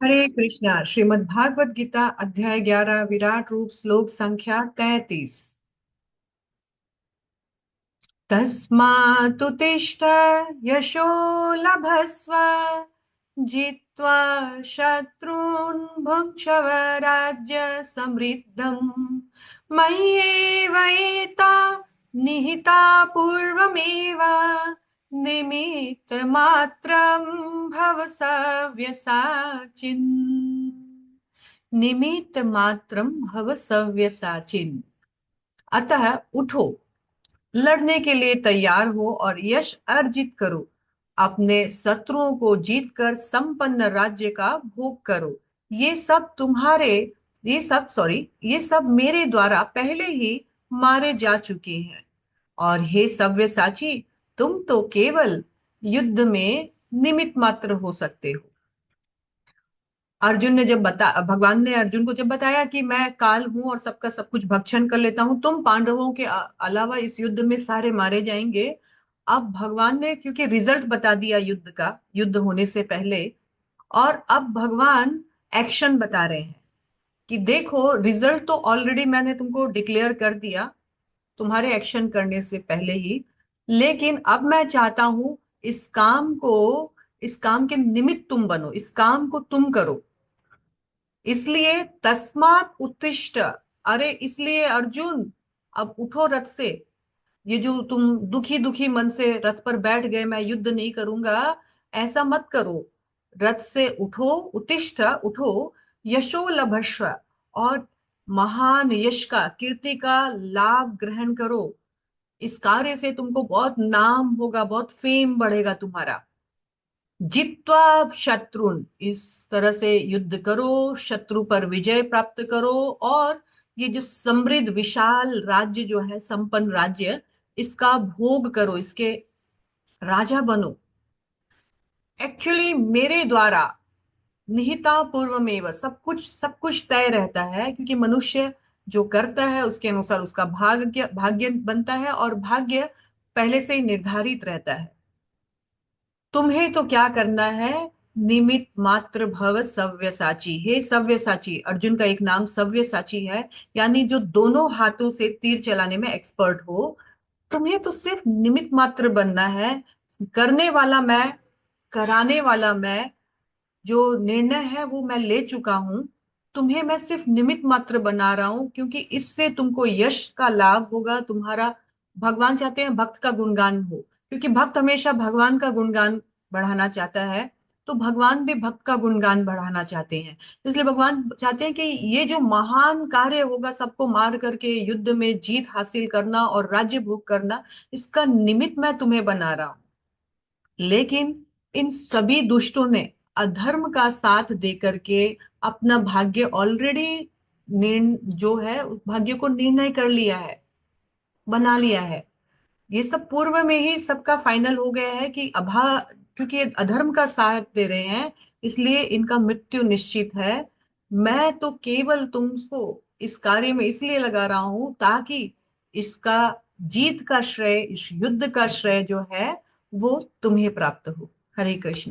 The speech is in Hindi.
हरे कृष्णा। श्रीमद् भागवत गीता अध्याय 11 विराट रूप श्लोक संख्या 33। तस्मात्तिष्ठ यशो लभस्व जित्वा शत्रून् भुङ्क्षव राज्य समृद्धम् मय्येवैता निहिता पूर्वमेव निमित्तमात्रं भव सव्यसाचिन्। निमित्त मात्रम भव सव्यसाचिन्। अतः उठो, लड़ने के लिए तैयार हो और यश अर्जित करो। अपने शत्रुओं को जीतकर संपन्न राज्य का भोग करो। ये सब तुम्हारे ये सब मेरे द्वारा पहले ही मारे जा चुके हैं। और हे सव्यसाची, तुम तो केवल युद्ध में निमित्त मात्र हो सकते हो। अर्जुन ने जब बता भगवान ने अर्जुन को जब बताया कि मैं काल हूं और सबका सब कुछ भक्षण कर लेता हूं, तुम पांडवों के अलावा इस युद्ध में सारे मारे जाएंगे। अब भगवान ने क्योंकि रिजल्ट बता दिया युद्ध का, युद्ध होने से पहले, और अब भगवान एक्शन बता रहे हैं कि देखो, रिजल्ट तो ऑलरेडी मैंने तुमको डिक्लेयर कर दिया तुम्हारे एक्शन करने से पहले ही। लेकिन अब मैं चाहता हूं इस काम के निमित्त तुम बनो, इस काम को तुम करो। इसलिए तस्मात् उत्तिष्ठ, अरे इसलिए अर्जुन, अब उठो रथ से। ये जो तुम दुखी दुखी मन से रथ पर बैठ गए, मैं युद्ध नहीं करूंगा, ऐसा मत करो। रथ से उठो, उत्तिष्ठ, उठो, यशो लभस्व, और महान यश का, कीर्ति का लाभ ग्रहण करो। इस कार्य से तुमको बहुत नाम होगा, बहुत फेम बढ़ेगा तुम्हारा। जित्वा शत्रुन, इस तरह से युद्ध करो, शत्रु पर विजय प्राप्त करो, और ये जो समृद्ध विशाल राज्य जो है, संपन्न राज्य, इसका भोग करो, इसके राजा बनो। एक्चुअली मेरे द्वारा निहिता पूर्वमेव, सब कुछ तय रहता है, क्योंकि मनुष्य जो करता है उसके अनुसार उसका भाग्य भाग्य बनता है, और भाग्य पहले से ही निर्धारित रहता है। तुम्हें तो क्या करना है, निमित मात्र भव सव्यसाची। हे सव्यसाची, अर्जुन का एक नाम सव्यसाची है, यानी जो दोनों हाथों से तीर चलाने में एक्सपर्ट हो। तुम्हें तो सिर्फ निमित मात्र बनना है। करने वाला मैं, कराने वाला मैं, जो निर्णय है वो मैं ले चुका हूं। तुम्हें मैं सिर्फ निमित्त मात्र बना रहा हूं, क्योंकि इससे तुमको यश का लाभ होगा तुम्हारा। भगवान चाहते हैं भक्त का गुणगान हो, क्योंकि भक्त हमेशा भगवान का गुणगान बढ़ाना चाहता है। तो भगवान भी भक्त का गुणगान बढ़ाना चाहते हैं। इसलिए भगवान चाहते हैं कि ये जो महान कार्य होगा, सबको मार करके युद्ध में जीत हासिल करना और राज्य भोग करना, इसका निमित्त मैं तुम्हें बना रहा हूं। लेकिन इन सभी दुष्टों ने अधर्म का साथ दे करके अपना भाग्य ऑलरेडी जो है उस भाग्य को निर्णय कर लिया है, बना लिया है। ये सब पूर्व में ही सबका फाइनल हो गया है कि क्योंकि ये अधर्म का साथ दे रहे हैं, इसलिए इनका मृत्यु निश्चित है। मैं तो केवल तुमको इस कार्य में इसलिए लगा रहा हूं ताकि इसका जीत का श्रेय, इस युद्ध का श्रेय जो है वो तुम्हें प्राप्त हो। हरे कृष्ण।